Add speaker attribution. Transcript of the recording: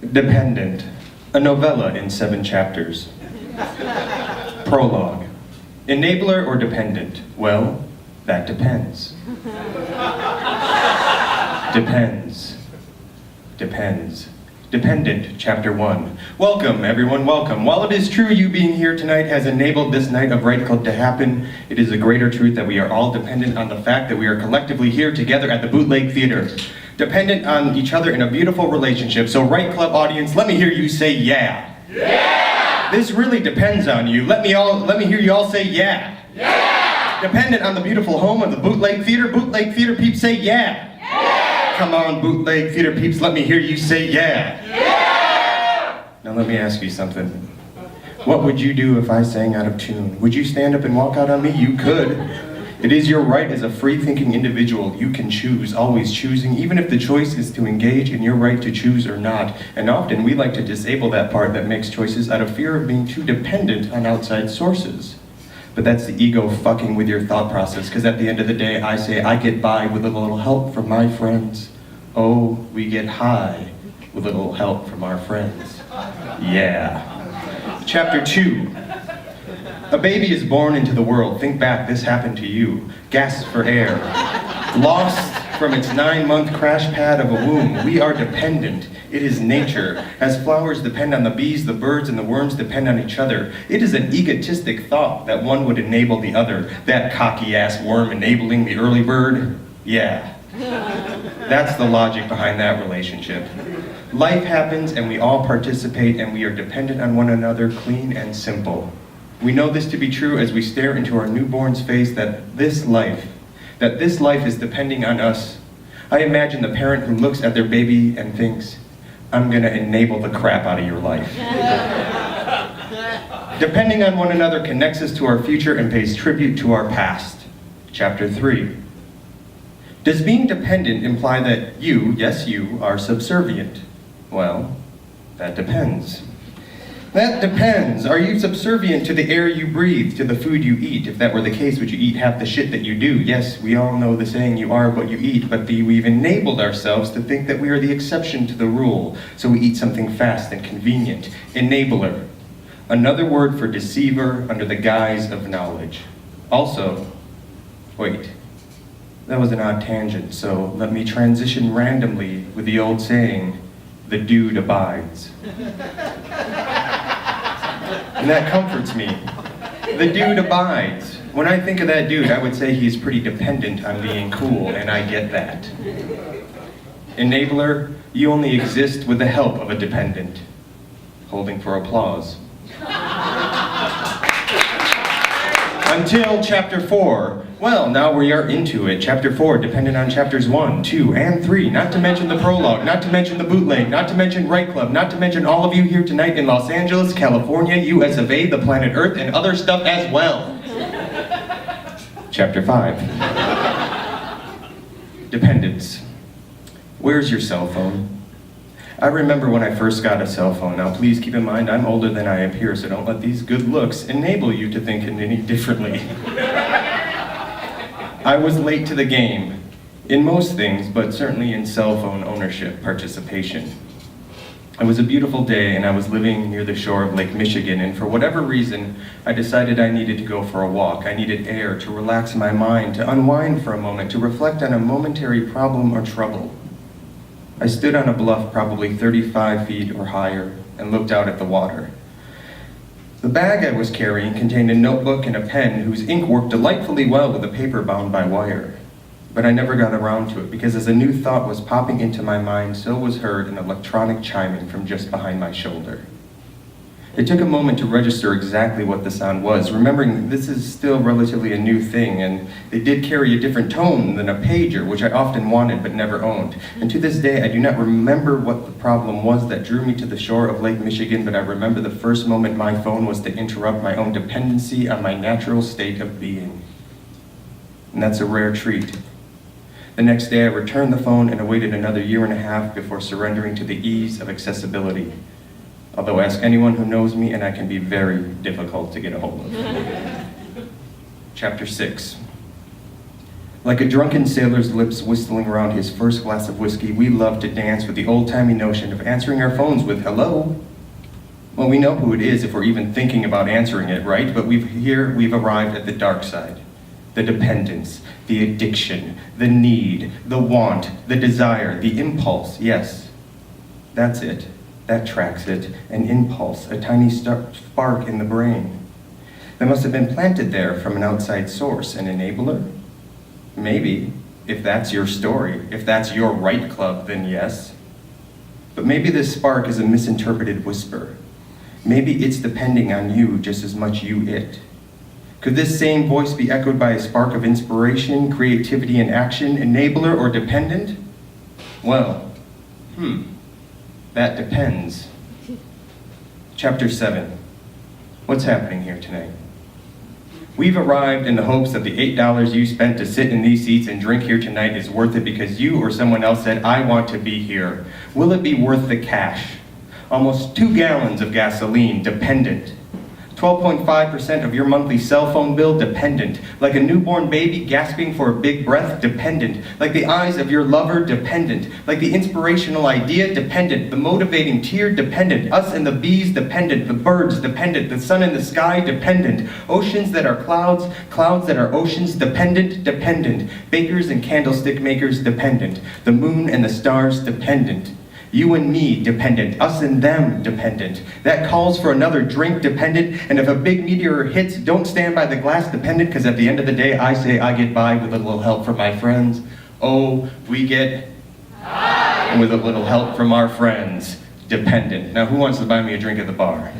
Speaker 1: Dependent, a novella in 7 chapters. Prologue. Enabler or dependent? Well, that depends. Depends. Depends. Dependent, Chapter 1. Welcome, everyone, welcome. While it is true you being here tonight has enabled this night of Right Club to happen, it is a greater truth that we are all dependent on the fact that we are collectively here together at the Bootleg Theater. Dependent on each other in a beautiful relationship. So Right Club audience, let me hear you say yeah. Yeah! This really depends on you. Let me hear you all say yeah. Yeah! Dependent on the beautiful home of the Bootleg Theater. Bootleg Theater peeps say yeah. Yeah! Come on, Bootleg Theater peeps, let me hear you say yeah. Yeah! Now let me ask you something. What would you do if I sang out of tune? Would you stand up and walk out on me? You could. It is your right as a free-thinking individual. You can choose, always choosing, even if the choice is to engage in your right to choose or not. And often we like to disable that part that makes choices out of fear of being too dependent on outside sources. But that's the ego fucking with your thought process, because at the end of the day, I say I get by with a little help from my friends. Oh, we get high with a little help from our friends. Yeah. Chapter 2. A baby is born into the world. Think back, this happened to you. Gasp for air. Lost from its 9-month crash pad of a womb. We are dependent. It is nature. As flowers depend on the bees, the birds and the worms depend on each other. It is an egotistic thought that one would enable the other. That cocky-ass worm enabling the early bird? Yeah. That's the logic behind that relationship. Life happens and we all participate and we are dependent on one another, clean and simple. We know this to be true as we stare into our newborn's face that this life is depending on us. I imagine the parent who looks at their baby and thinks, I'm gonna enable the crap out of your life. Depending on one another connects us to our future and pays tribute to our past. Chapter 3. Does being dependent imply that you, yes you, are subservient? Well, that depends. That depends. Are you subservient to the air you breathe, to the food you eat? If that were the case, would you eat half the shit that you do? Yes, we all know the saying, you are what you eat, but we've enabled ourselves to think that we are the exception to the rule, so we eat something fast and convenient. Enabler. Another word for deceiver under the guise of knowledge. Also, wait, that was an odd tangent, so let me transition randomly with the old saying, the dude abides. And that comforts me. The dude abides. When I think of that dude, I would say he's pretty dependent on being cool, and I get that. Enabler, you only exist with the help of a dependent. Holding for applause. Until Chapter 4. Well, now we are into it. Chapter 4, dependent on Chapters 1, 2, and 3. Not to mention the prologue, not to mention the bootleg, not to mention Right Club, not to mention all of you here tonight in Los Angeles, California, US of A, the planet Earth, and other stuff as well. Chapter 5. Dependence. Where's your cell phone? I remember when I first got a cell phone. Now please keep in mind I'm older than I appear, so don't let these good looks enable you to think any differently. I was late to the game, in most things, but certainly in cell phone ownership participation. It was a beautiful day and I was living near the shore of Lake Michigan, and for whatever reason, I decided I needed to go for a walk. I needed air to relax my mind, to unwind for a moment, to reflect on a momentary problem or trouble. I stood on a bluff probably 35 feet or higher and looked out at the water. The bag I was carrying contained a notebook and a pen whose ink worked delightfully well with a paper bound by wire. But I never got around to it because as a new thought was popping into my mind, so was heard an electronic chiming from just behind my shoulder. It took a moment to register exactly what the sound was, remembering this is still relatively a new thing, and it did carry a different tone than a pager, which I often wanted but never owned. And to this day, I do not remember what the problem was that drew me to the shore of Lake Michigan, but I remember the first moment my phone was to interrupt my own dependency on my natural state of being. And that's a rare treat. The next day, I returned the phone and awaited another 1.5 years before surrendering to the ease of accessibility. Although ask anyone who knows me and I can be very difficult to get a hold of. Chapter 6. Like a drunken sailor's lips whistling around his first glass of whiskey, we love to dance with the old-timey notion of answering our phones with hello. Well, we know who it is if we're even thinking about answering it, right? But we've arrived at the dark side. The dependence, the addiction, the need, the want, the desire, the impulse. Yes, that's it. That tracks it. An impulse, a tiny spark in the brain. That must have been planted there from an outside source, an enabler? Maybe, if that's your story, if that's your right club, then yes. But maybe this spark is a misinterpreted whisper. Maybe it's depending on you just as much you it. Could this same voice be echoed by a spark of inspiration, creativity, and action, enabler or dependent? Well, that depends. Chapter 7. What's happening here tonight? We've arrived in the hopes that the $8 you spent to sit in these seats and drink here tonight is worth it because you or someone else said, I want to be here. Will it be worth the cash? Almost 2 gallons of gasoline, dependent. 12.5% of your monthly cell phone bill, dependent. Like a newborn baby gasping for a big breath, dependent. Like the eyes of your lover, dependent. Like the inspirational idea, dependent. The motivating tear, dependent. Us and the bees, dependent. The birds, dependent. The sun and the sky, dependent. Oceans that are clouds, clouds that are oceans, dependent, dependent. Bakers and candlestick makers, dependent. The moon and the stars, dependent. You and me, dependent. Us and them, dependent. That calls for another drink, dependent. And if a big meteor hits, don't stand by the glass, dependent, because at the end of the day, I say I get by with a little help from my friends. Oh, we get by with a little help from our friends, dependent. Now, who wants to buy me a drink at the bar?